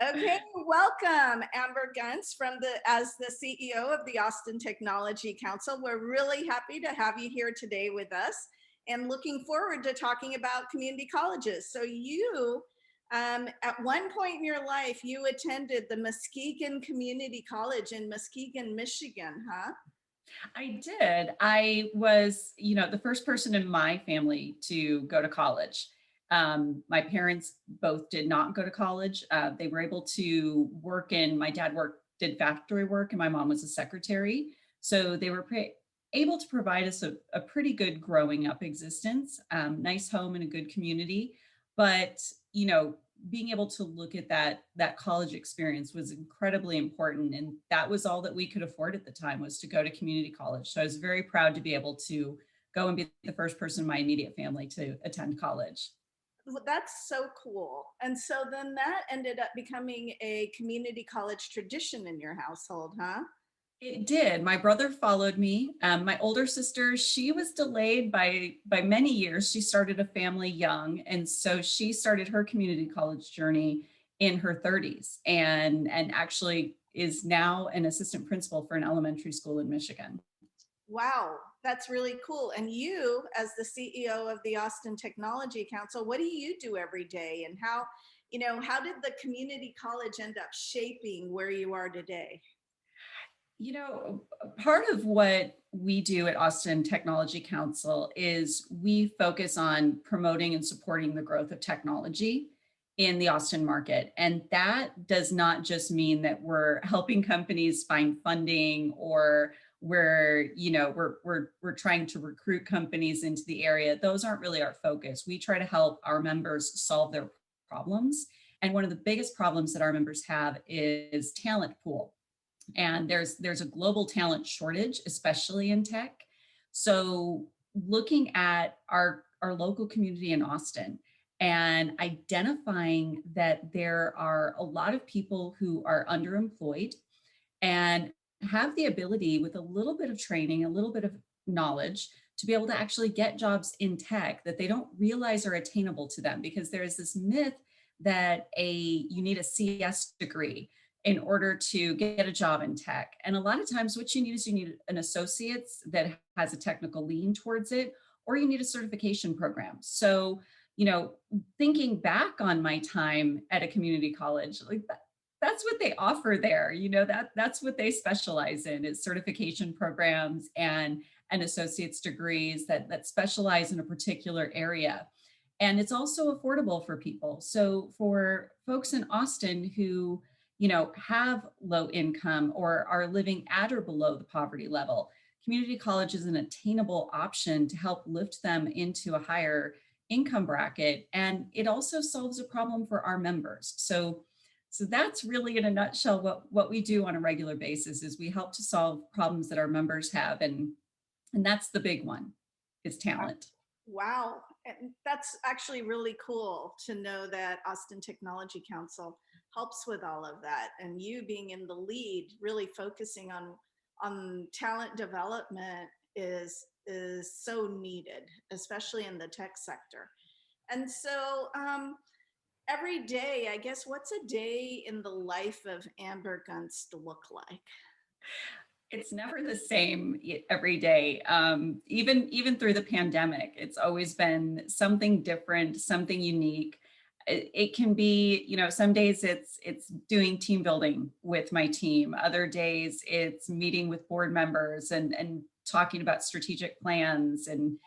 Okay, welcome, Amber Gunst as the CEO of the Austin Technology Council. We're really happy to have you here today with us and looking forward to talking about community colleges. So at one point in your life, you attended the Muskegon Community College in Muskegon, Michigan, huh? I did. I was, the first person in my family to go to college. My parents both did not go to college. They were able to my dad did factory work, and my mom was a secretary. So they were able to provide us a pretty good growing up existence, nice home and a good community. But, being able to look at that college experience was incredibly important, and that was all that we could afford at the time, was to go to community college. So I was very proud to be able to go and be the first person in my immediate family to attend college. Well, that's so cool. And so then that ended up becoming a community college tradition in your household, huh? It did. My brother followed me. My older sister, she was delayed by many years. She started a family young, and so she started her community college journey in her 30s, and actually is now an assistant principal for an elementary school in Michigan. Wow, that's really cool. And you, as the CEO of the Austin Technology Council, what do you do every day? And how did the community college end up shaping where you are today? Part of what we do at Austin Technology Council is we focus on promoting and supporting the growth of technology in the Austin market. And that does not just mean that we're helping companies find funding, or we're trying to recruit companies into the area. Those aren't really our focus. We try to help our members solve their problems. And one of the biggest problems that our members have is talent pool. And there's a global talent shortage, especially in tech. So looking at our local community in Austin and identifying that there are a lot of people who are underemployed and have the ability, with a little bit of training, a little bit of knowledge, to be able to actually get jobs in tech that they don't realize are attainable to them, because there is this myth that you need a CS degree in order to get a job in tech. And a lot of times what you need an associate's that has a technical lean towards it, or you need a certification program. So, thinking back on my time at a community college, that's what they offer there. That's what they specialize in, is certification programs and associate's degrees that specialize in a particular area. And it's also affordable for people. So for folks in Austin who have low income or are living at or below the poverty level, community college is an attainable option to help lift them into a higher income bracket. And it also solves a problem for our members. So that's really, in a nutshell, what we do on a regular basis, is we help to solve problems that our members have. And that's the big one, is talent. Wow. And that's actually really cool to know that Austin Technology Council helps with all of that. And you being in the lead, really focusing on talent development is so needed, especially in the tech sector. And so every day, I guess, what's a day in the life of Amber Gunst look like? It's never the same every day. Even through the pandemic, it's always been something different, something unique. It can be, some days it's doing team building with my team. Other days it's meeting with board members and talking about strategic plans and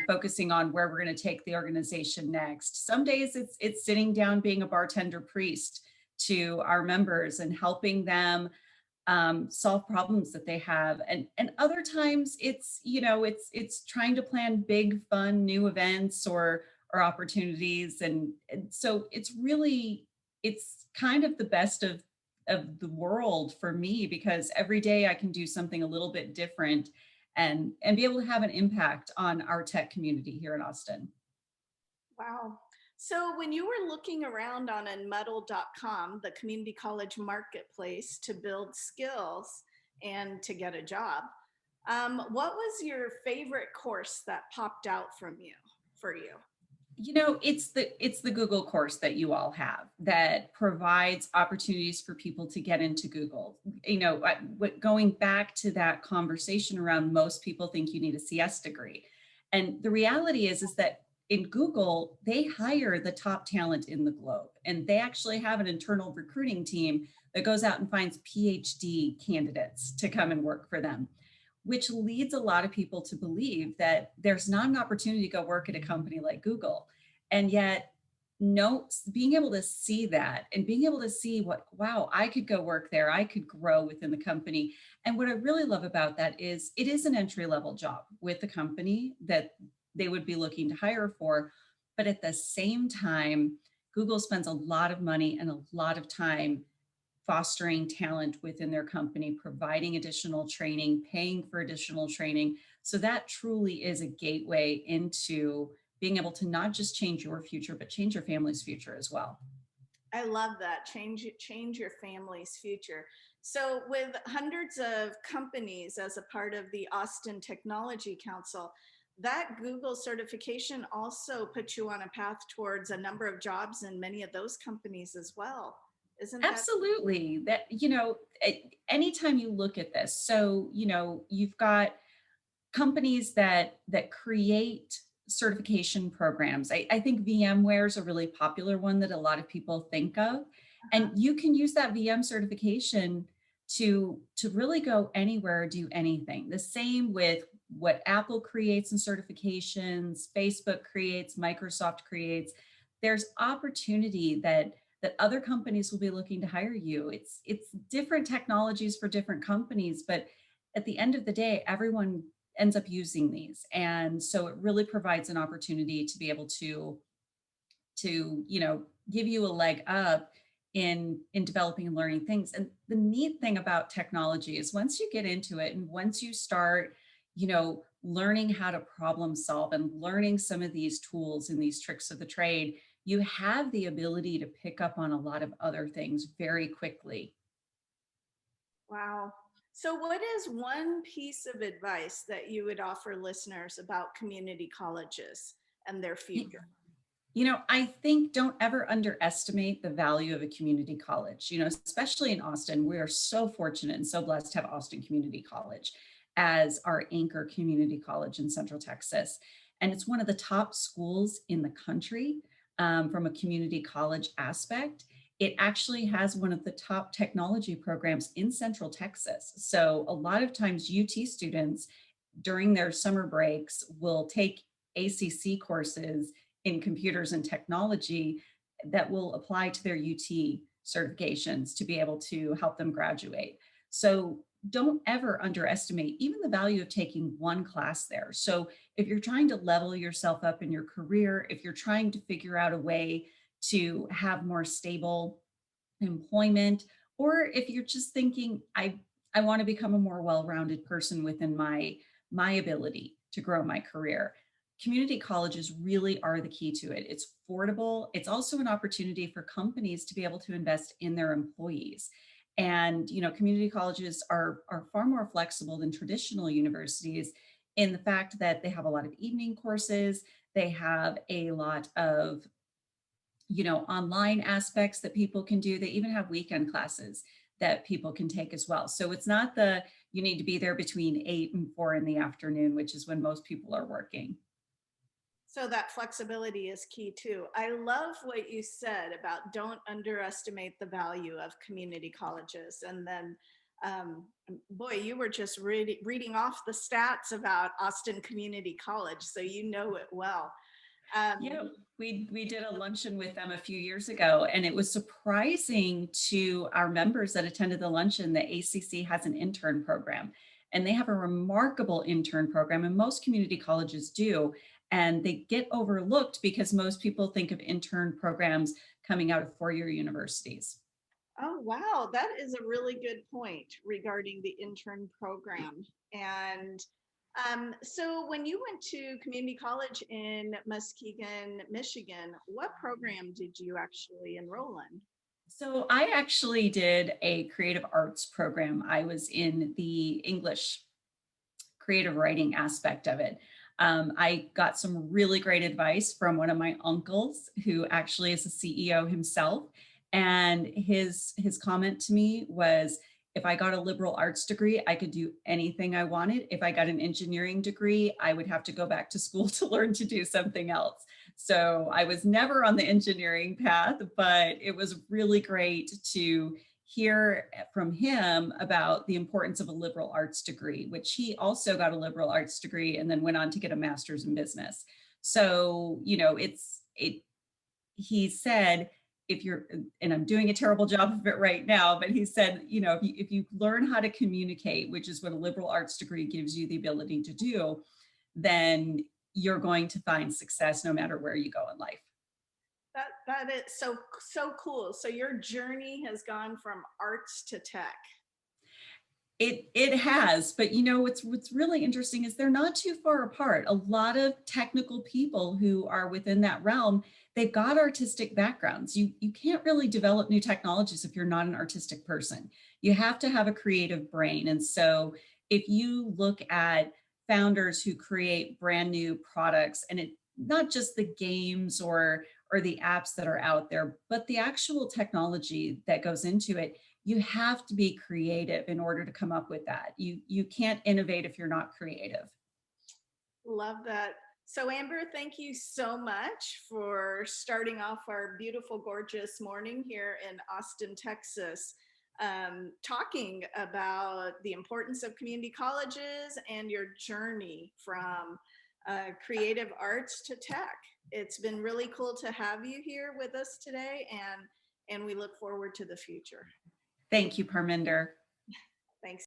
focusing on where we're going to take the organization next. Some days it's sitting down being a bartender priest to our members and helping them solve problems that they have. And other times it's trying to plan big, fun, new events or opportunities. And so it's kind of the best of the world for me, because every day I can do something a little bit different and be able to have an impact on our tech community here in Austin. Wow. So when you were looking around on Unmudl.com, the community college marketplace, to build skills and to get a job, what was your favorite course that popped out for you? It's the Google course that you all have that provides opportunities for people to get into Google. Going back to that conversation around, most people think you need a CS degree. And the reality is that in Google, they hire the top talent in the globe, and they actually have an internal recruiting team that goes out and finds PhD candidates to come and work for them, which leads a lot of people to believe that there's not an opportunity to go work at a company like Google. And yet, no, being able to see that and being able to see wow, I could go work there, I could grow within the company. And what I really love about that is it is an entry level job with the company that they would be looking to hire for. But at the same time, Google spends a lot of money and a lot of time fostering talent within their company, providing additional training, paying for additional training. So that truly is a gateway into being able to not just change your future, but change your family's future as well. I love that. Change your family's future. So with hundreds of companies as a part of the Austin Technology Council, that Google certification also puts you on a path towards a number of jobs in many of those companies as well. Isn't that? Absolutely. Anytime you look at this, so, you've got companies that create certification programs. I think VMware is a really popular one that a lot of people think of. Uh-huh. And you can use that VM certification to really go anywhere, do anything. The same with what Apple creates in certifications, Facebook creates, Microsoft creates. There's opportunity that other companies will be looking to hire you. It's different technologies for different companies, but at the end of the day, everyone ends up using these. And so it really provides an opportunity to be able to give you a leg up in developing and learning things. And the neat thing about technology is once you get into it and once you start learning how to problem solve and learning some of these tools and these tricks of the trade, you have the ability to pick up on a lot of other things very quickly. Wow. So what is one piece of advice that you would offer listeners about community colleges and their future? I think don't ever underestimate the value of a community college, especially in Austin. We are so fortunate and so blessed to have Austin Community College as our anchor community college in Central Texas. And it's one of the top schools in the country from a community college aspect. It actually has one of the top technology programs in Central Texas. So a lot of times UT students during their summer breaks will take ACC courses in computers and technology that will apply to their UT certifications to be able to help them graduate. So don't ever underestimate even the value of taking one class there. So if you're trying to level yourself up in your career, if you're trying to figure out a way to have more stable employment, or if you're just thinking, I want to become a more well-rounded person within my ability to grow my career, community colleges really are the key to it. It's affordable. It's also an opportunity for companies to be able to invest in their employees. And community colleges are far more flexible than traditional universities in the fact that they have a lot of evening courses. They have a lot of online aspects that people can do. They even have weekend classes that people can take as well. So it's not you need to be there between 8 and 4 in the afternoon, which is when most people are working. So that flexibility is key too. I love what you said about don't underestimate the value of community colleges. And then, boy, you were just reading off the stats about Austin Community College, so you know it well. Yeah, Um, we did a luncheon with them a few years ago, and it was surprising to our members that attended the luncheon that ACC has an intern program, and they have a remarkable intern program, and most community colleges do, and they get overlooked because most people think of intern programs coming out of four-year universities. oh, wow, that is a really good point regarding the intern program. And so when you went to community college in Muskegon, Michigan, what program did you actually enroll in? So I actually did a creative arts program. I was in the English creative writing aspect of it. I got some really great advice from one of my uncles, who actually is a CEO himself. And his comment to me was, if I got a liberal arts degree, I could do anything I wanted. If I got an engineering degree, I would have to go back to school to learn to do something else. So I was never on the engineering path, but it was really great to hear from him about the importance of a liberal arts degree, which he also got a liberal arts degree and then went on to get a master's in business. So, he said, if you're, and I'm doing a terrible job of it right now, but he said, if you learn how to communicate, which is what a liberal arts degree gives you the ability to do, then you're going to find success no matter where you go in life. That is so cool. So your journey has gone from arts to tech. It has, but what's really interesting is they're not too far apart. A lot of technical people who are within that realm, they've got artistic backgrounds. You can't really develop new technologies if you're not an artistic person. You have to have a creative brain. And so if you look at founders who create brand new products, and it not just the games or the apps that are out there, but the actual technology that goes into it, you have to be creative in order to come up with that. You can't innovate if you're not creative. Love that. So Amber, thank you so much for starting off our beautiful, gorgeous morning here in Austin, Texas, talking about the importance of community colleges and your journey from creative arts to tech. It's been really cool to have you here with us today, and we look forward to the future. Thank you, Parminder. Thanks.